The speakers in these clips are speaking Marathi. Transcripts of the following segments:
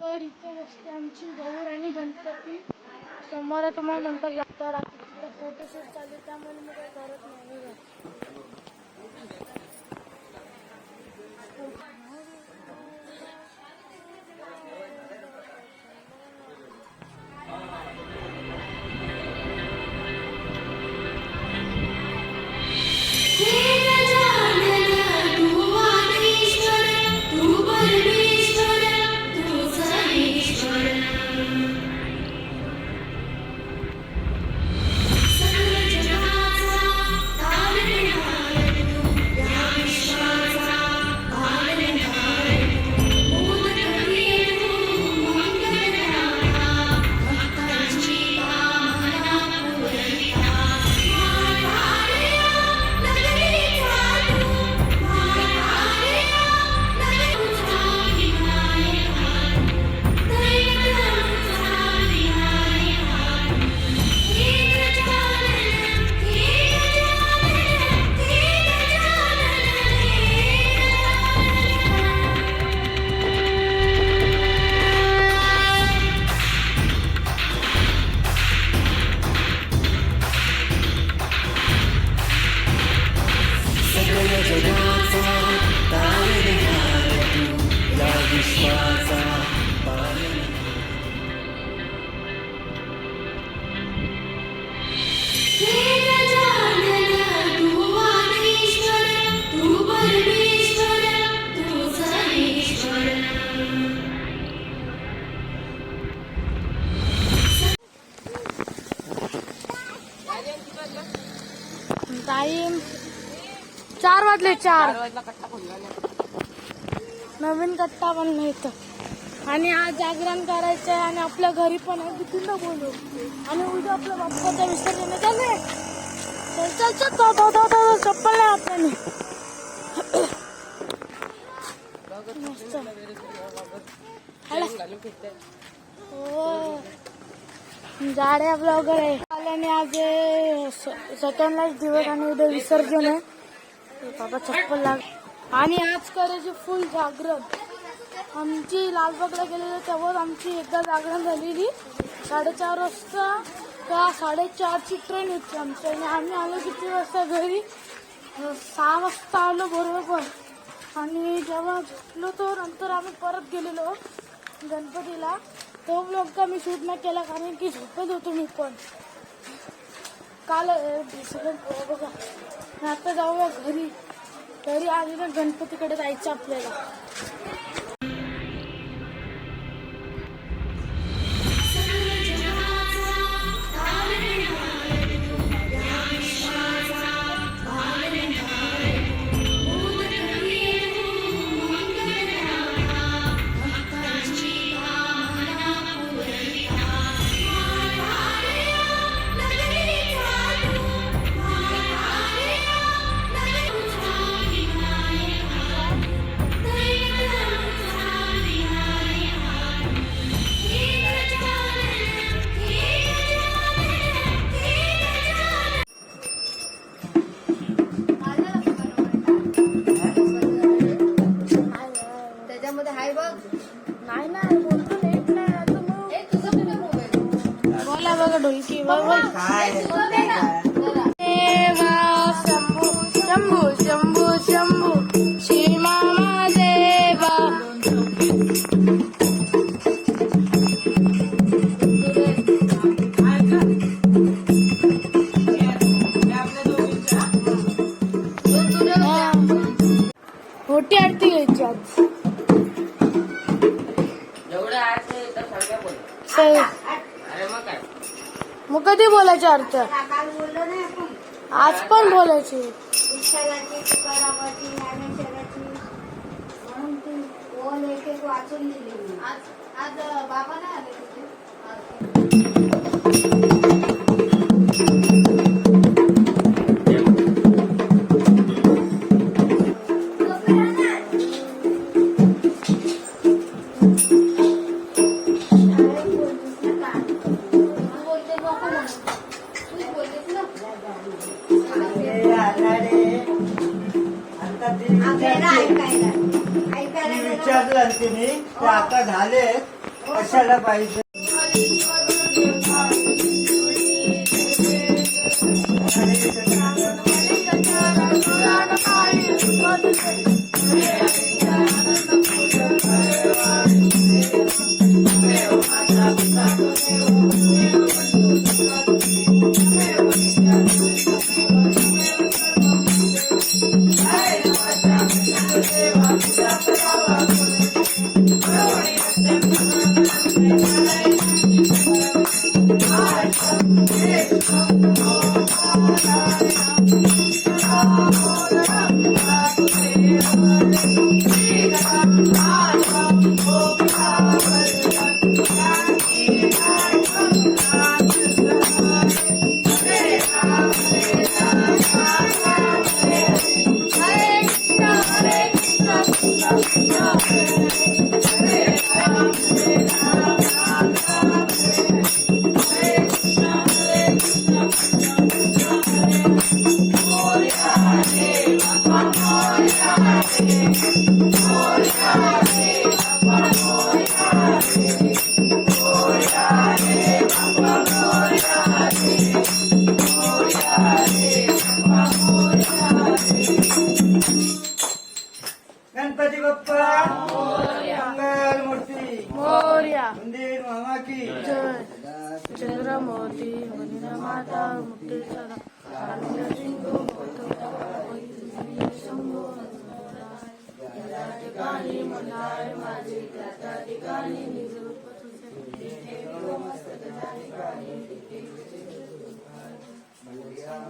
तर इथे बसते आमची गौर आणि गणपती समोर. तुम्हाला नंतर लागतं रात्री फोटोशूट चालू, त्यामुळे मी काही करत नाही. टाइम 4 वाजले. 4 नवीन कट्टा पण नाही आणि आज जागरण करायचं आहे आणि आपल्या घरी पण आहे. किती बोलू आणि उद्या आपल्या बाप्पाचा विसर्जन चालू. चल चल चल चप्पल नाही आपल्याने. हो झाडे आपलं वगैरे आल्याने आज सेकंड दिवस आणि उद्या विसर्जन आहे. बाबा चप्पल लाग. आणि आज करायचे फुल जागरण. आमची लालबागला गेलेली तेव्हा आमची एकदा जागरण झालेली 4:30 वाजता. त्या 4:30ची ट्रेन होती आमची आणि आम्ही आलो किती वाजता घरी. 6 वाजता आलो बरोबर. आणि जेव्हा झोपलो तो नंतर आम्ही परत गेलेलो गणपतीला. तो ब्लॉग का मी शूट नाही केला कारण की झोपत होतो मी पण काल. बघा आता जाऊया घरी. घरी आधी ना गणपतीकडे जायचं आपल्याला. ढोलकी शंभू शंभू शंभू शंभू श्री मामा देवा. मोठी आरती घ्यायची आज. मग कधी बोलायची अर्थ? आज पण बोलायची. वाचून दिली आज बाबा नाही आले तिथे. विचारलं आता झाले कशाला पाहिजे गणपती बाप्पा मंगल मूर्ती मोरया मंदिर मामा की जय चंद्र मोती मंदिर माता मुक्ती सदा आनंद सिंधू या ठिकाणी मनाय माझे त्या ठिकाणी निजरूप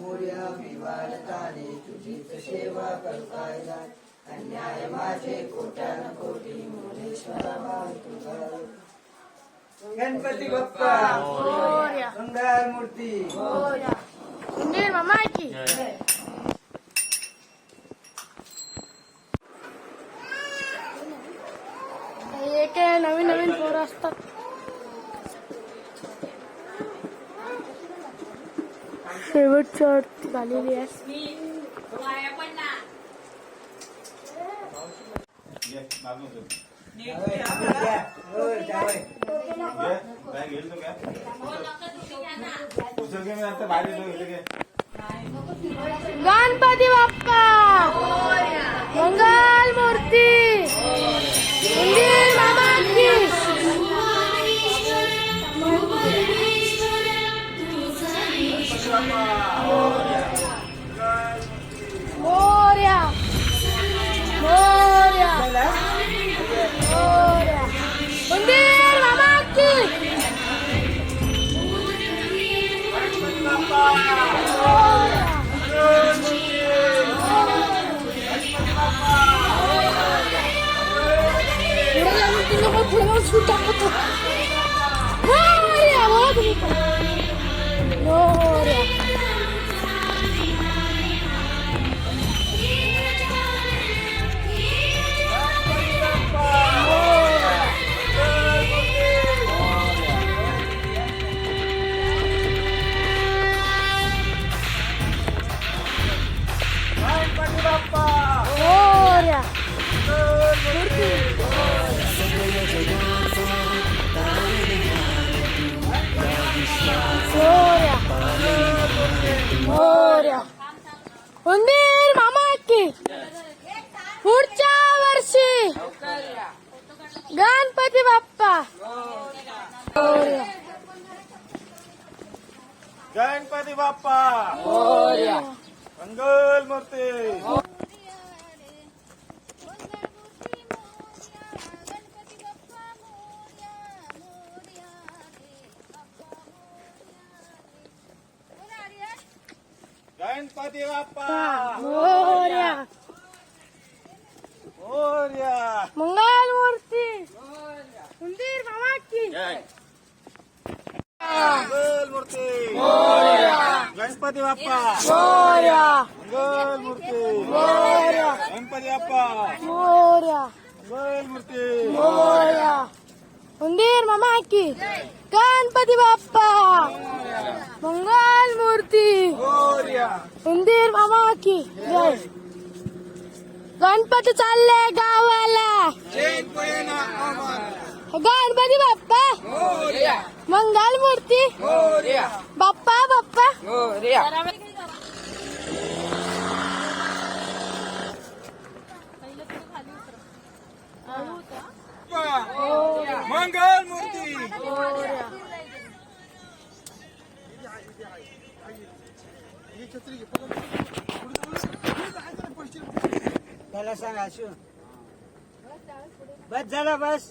मोर्या विवारताने तुझीच सेवा करताय अन्याय माझे कोट्यान कोटी मोरेश्वरा गणपती बाप्पा मोरया मंगल मूर्ती मोरया मंदिर मामा की एक नवीन नवीन पोरं असतात. शेवटची आरती झालेली आहे. गणपती बाप्पा मंगल मूर्ती मंदिर मामा की मोरया मोरया मोरया मंदिर मामा की मंदिर मामा की पुढच्या वर्षी गणपती बाप्पा गणपती बाप्पा मंगल मूर्ती गणपती बाप्पा मोरया मोरया मंगल मूर्ती मंदिर मामा की मंगल मूर्ती गणपती बाप्पा मोरया मंगल मूर्ती मोरया गणपती बाप्पा मोरया मंगल मूर्ती मोरया मंदिर मामा की गणपती बाप्पा मंगल मूर्ती मोरया मंदिर मामा की जय. गणपती चालले गावाला जय गणपती बाप्पा मंगल मूर्ती बाप्पा बाप्पा मंगल मूर्ती. त्याला सांगा बस झाला बस